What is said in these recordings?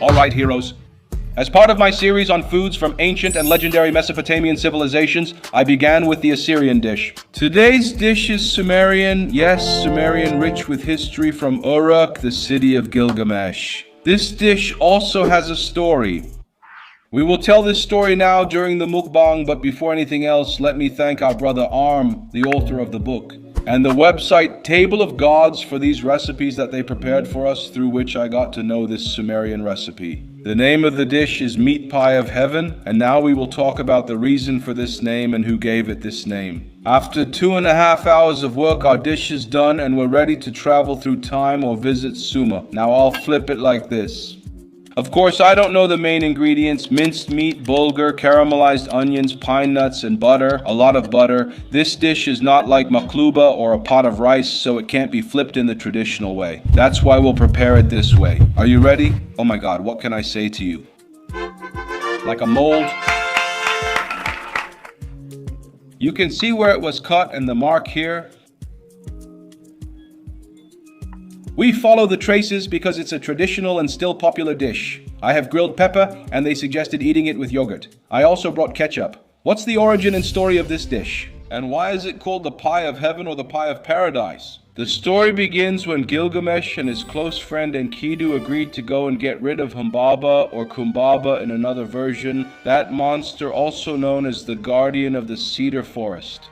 Alright, heroes. As part of my series on foods from ancient and legendary Mesopotamian civilizations, I began with the Assyrian dish. Today's dish is Sumerian, yes, Sumerian rich with history from Uruk, the city of Gilgamesh. This dish also has a story. We will tell this story now during the mukbang, but before anything else, let me thank our brother Arm, the author of the book, and the website Table of Gods for these recipes that they prepared for us, through which I got to know this Sumerian recipe. The name of the dish is Meat Pie of Heaven, and now we will talk about the reason for this name and who gave it this name. After 2.5 hours of work, our dish is done and we're ready to travel through time or visit Sumer. Now I'll flip it like this. Of course, I don't know the main ingredients: minced meat, bulgur, caramelized onions, pine nuts, and butter, a lot of butter. This dish is not like makluba or a pot of rice, so it can't be flipped in the traditional way. That's why we'll prepare it this way. Are you ready? Oh my God, what can I say to you? Like a mold. You can see where it was cut and the mark here. We follow the traces because it's a traditional and still popular dish. I have grilled pepper, and they suggested eating it with yogurt. I also brought ketchup. What's the origin and story of this dish? And why is it called the Pie of Heaven or the Pie of Paradise? The story begins when Gilgamesh and his close friend Enkidu agreed to go and get rid of Humbaba, or Kumbaba in another version, that monster also known as the guardian of the cedar forest.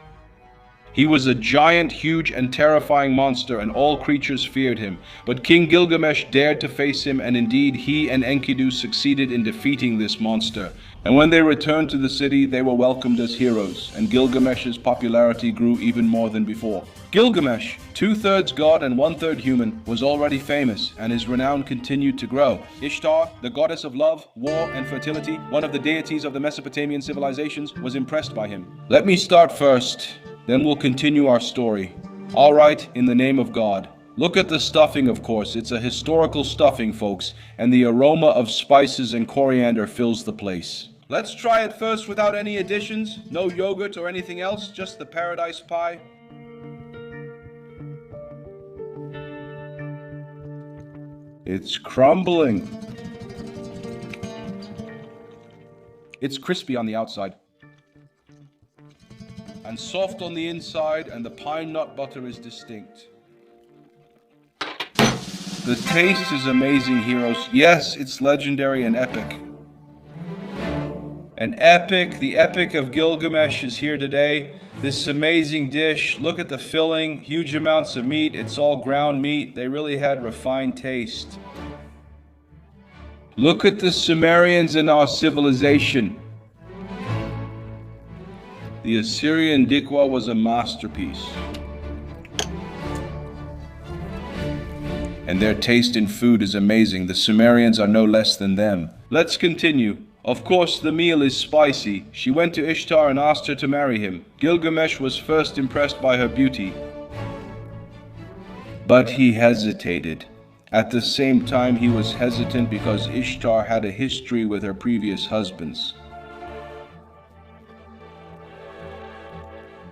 He was a giant, huge, and terrifying monster, and all creatures feared him. But King Gilgamesh dared to face him, and indeed he and Enkidu succeeded in defeating this monster. And when they returned to the city, they were welcomed as heroes, and Gilgamesh's popularity grew even more than before. Gilgamesh, 2/3 god and 1/3 human, was already famous, and his renown continued to grow. Ishtar, the goddess of love, war, and fertility, one of the deities of the Mesopotamian civilizations, was impressed by him. Let me start first. Then we'll continue our story. All right, in the name of God. Look at the stuffing, of course. It's a historical stuffing, folks, and the aroma of spices and coriander fills the place. Let's try it first without any additions. No yogurt or anything else, just the paradise pie. It's crumbling. It's crispy on the outside and soft on the inside, and the pine nut butter is distinct. The taste is amazing, heroes. Yes, it's legendary and epic. The epic of Gilgamesh is here today. This amazing dish, look at the filling, huge amounts of meat, it's all ground meat. They really had refined taste. Look at the Sumerians in our civilization. The Assyrian dikwa was a masterpiece. And their taste in food is amazing. The Sumerians are no less than them. Let's continue. Of course, the meal is spicy. She went to Ishtar and asked her to marry him. Gilgamesh was first impressed by her beauty, but he hesitated. At the same time, he was hesitant because Ishtar had a history with her previous husbands.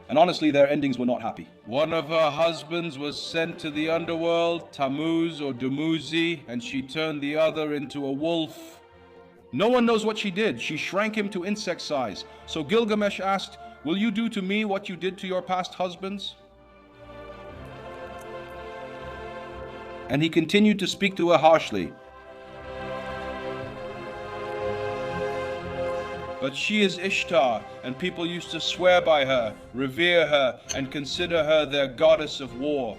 And honestly, their endings were not happy. One of her husbands was sent to the underworld, Tammuz or Dumuzi, and she turned the other into a wolf. No one knows what she did. She shrank him to insect size. So Gilgamesh asked, "Will you do to me what you did to your past husbands?" And he continued to speak to her harshly. But she is Ishtar, and people used to swear by her, revere her, and consider her their goddess of war.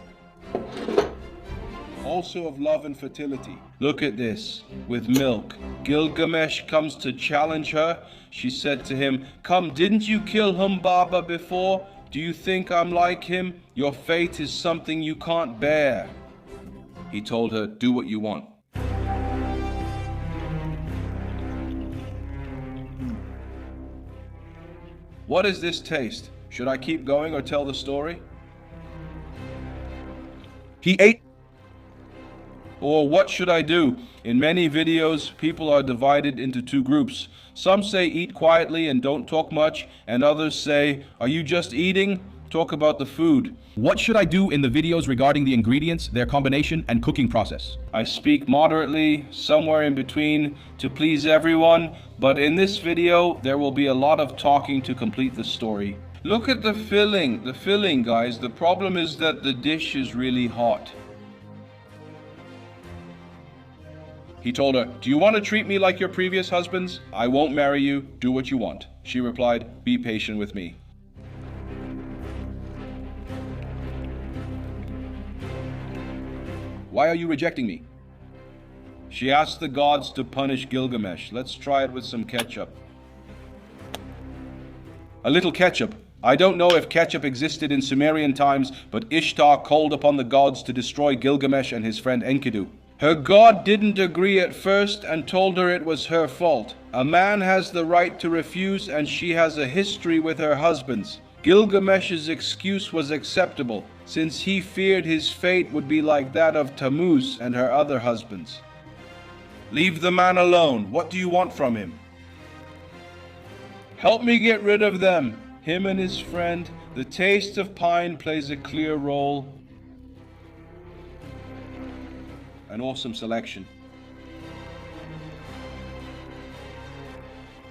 Also of love and fertility. Look at this, with milk. Gilgamesh comes to challenge her. She said to him, "Come, didn't you kill Humbaba before? Do you think I'm like him? Your fate is something you can't bear." He told her, "Do what you want." What is this taste? Should I keep going or tell the story? He ate. Or what should I do? In many videos, people are divided into two groups. Some say eat quietly and don't talk much, and others say, "Are you just eating?" Talk about the food. What should I do in the videos regarding the ingredients, their combination, and cooking process? I speak moderately, somewhere in between, to please everyone, but in this video, there will be a lot of talking to complete the story. Look at the filling, guys. The problem is that the dish is really hot. He told her, "Do you want to treat me like your previous husbands? I won't marry you. Do what you want." She replied, "Be patient with me." Why are you rejecting me? She asked the gods to punish Gilgamesh. Let's try it with some ketchup. A little ketchup. I don't know if ketchup existed in Sumerian times, but Ishtar called upon the gods to destroy Gilgamesh and his friend Enkidu. Her god didn't agree at first and told her it was her fault. A man has the right to refuse, and she has a history with her husbands. Gilgamesh's excuse was acceptable, since he feared his fate would be like that of Tammuz and her other husbands. Leave the man alone. What do you want from him? Help me get rid of them. Him and his friend. The taste of pine plays a clear role. An awesome selection.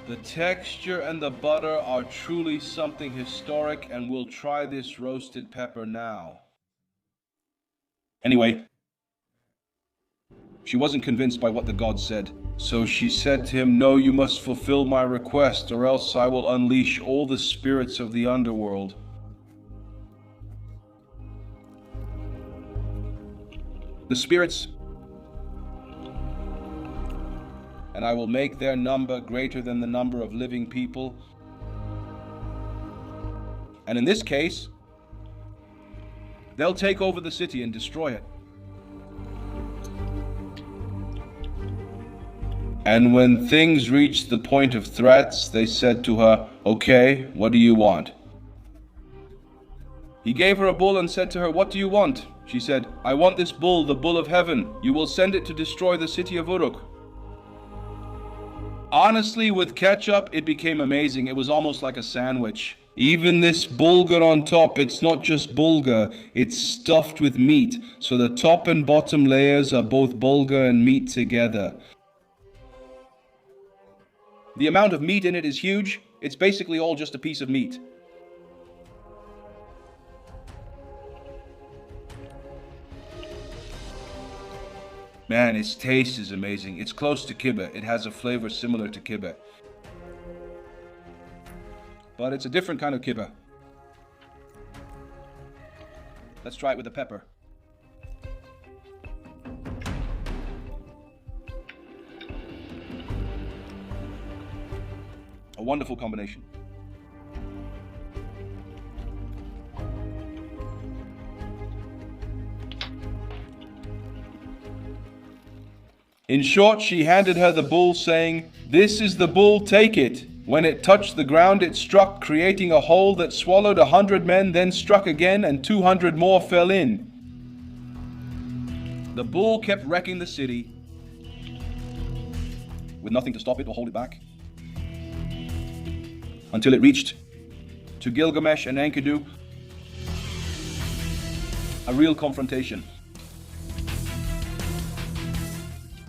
The texture and the butter are truly something historic, and we'll try this roasted pepper now. Anyway, she wasn't convinced by what the gods said. So she said to him, "No, you must fulfill my request, or else I will unleash all the spirits of the underworld." The spirits, and I will make their number greater than the number of living people. and in this case, they'll take over the city and destroy it. And when things reached the point of threats, they said to her, "Okay, what do you want?" He gave her a bull and said to her, "What do you want?" She said, "I want this bull, the bull of heaven. You will send it to destroy the city of Uruk." Honestly, with ketchup, it became amazing. It was almost like a sandwich. Even this bulgur on top, it's not just bulgur, it's stuffed with meat. So the top and bottom layers are both bulgur and meat together. The amount of meat in it is huge. It's basically all just a piece of meat. Man, its taste is amazing. It's close to kibbeh. It has a flavor similar to kibbeh. But it's a different kind of kibbeh. Let's try it with the pepper. A wonderful combination. In short, she handed her the bull, saying, "This is the bull, take it." When it touched the ground, it struck, creating a hole that swallowed 100 men, then struck again, and 200 more fell in. The bull kept wrecking the city, with nothing to stop it or hold it back, until it reached to Gilgamesh and Enkidu. A real confrontation.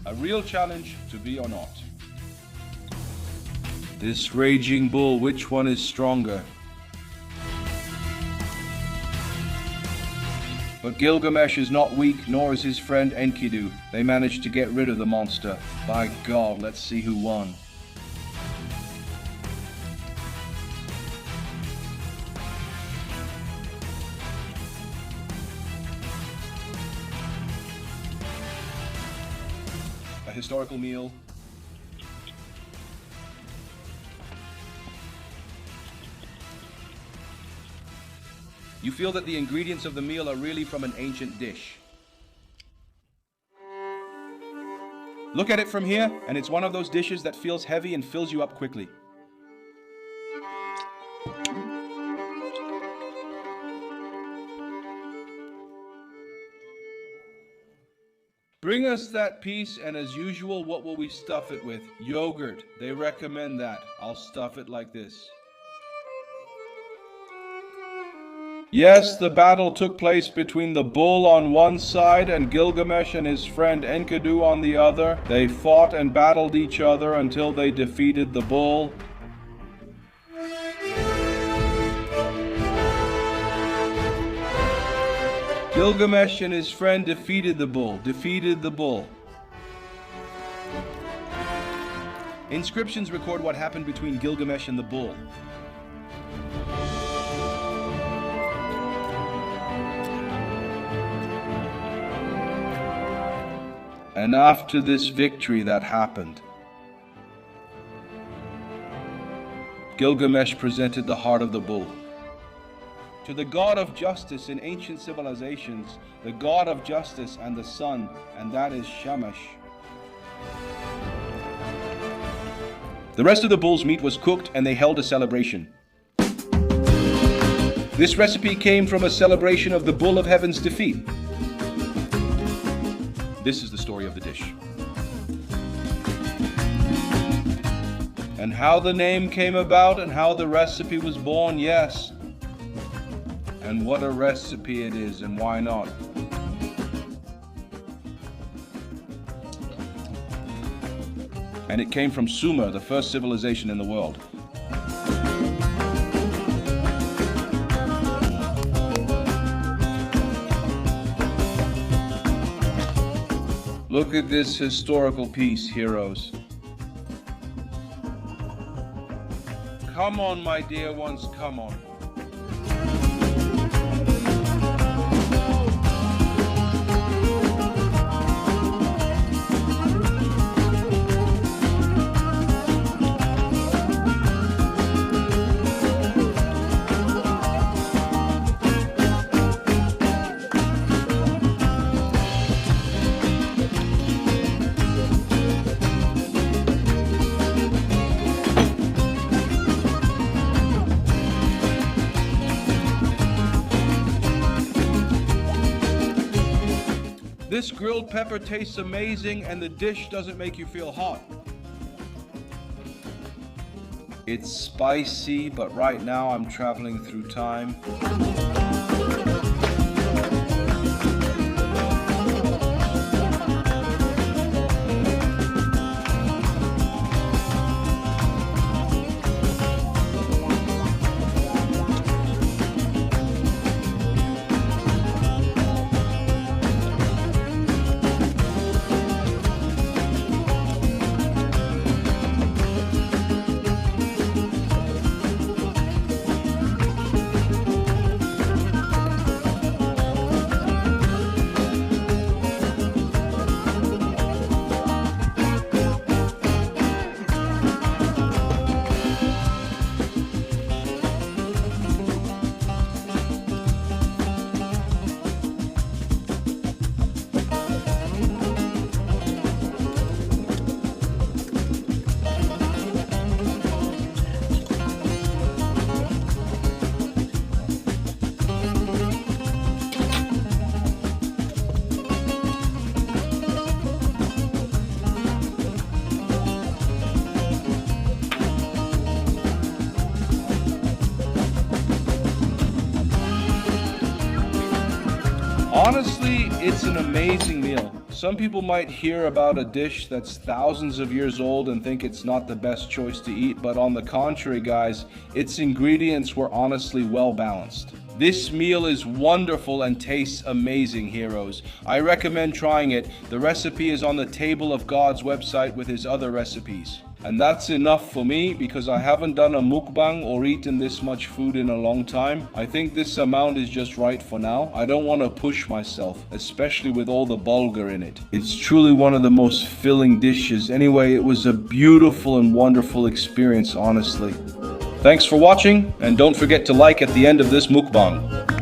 A real challenge to be or not. This raging bull, which one is stronger? But Gilgamesh is not weak, nor is his friend Enkidu. They managed to get rid of the monster. By God, let's see who won. A historical meal. You feel that the ingredients of the meal are really from an ancient dish. Look at it from here, and it's one of those dishes that feels heavy and fills you up quickly. Bring us that piece, and as usual, what will we stuff it with? Yogurt. They recommend that. I'll stuff it like this. Yes, the battle took place between the bull on one side and Gilgamesh and his friend Enkidu on the other. They fought and battled each other until they defeated the bull. Gilgamesh and his friend defeated the bull. Inscriptions record what happened between Gilgamesh and the bull. And after this victory that happened, Gilgamesh presented the heart of the bull To the god of justice in ancient civilizations, the god of justice and the sun, and that is Shamash. The rest of the bull's meat was cooked and they held a celebration. This recipe came from a celebration of the bull of heaven's defeat. This is the story of the dish. and how the name came about and how the recipe was born, yes. And what a recipe it is, and why not? And it came from Sumer, the first civilization in the world. Look at this historical piece, heroes. Come on, my dear ones, come on. This grilled pepper tastes amazing and the dish doesn't make you feel hot. It's spicy, but right now I'm traveling through time. Honestly, it's an amazing meal. Some people might hear about a dish that's thousands of years old and think it's not the best choice to eat, but on the contrary, guys, its ingredients were honestly well balanced. This meal is wonderful and tastes amazing, heroes. I recommend trying it. The recipe is on the Table of God's website with his other recipes. And that's enough for me because I haven't done a mukbang or eaten this much food in a long time. I think this amount is just right for now. I don't want to push myself, especially with all the bulgur in it. It's truly one of the most filling dishes. Anyway, it was a beautiful and wonderful experience, honestly. Thanks for watching, and don't forget to like at the end of this mukbang.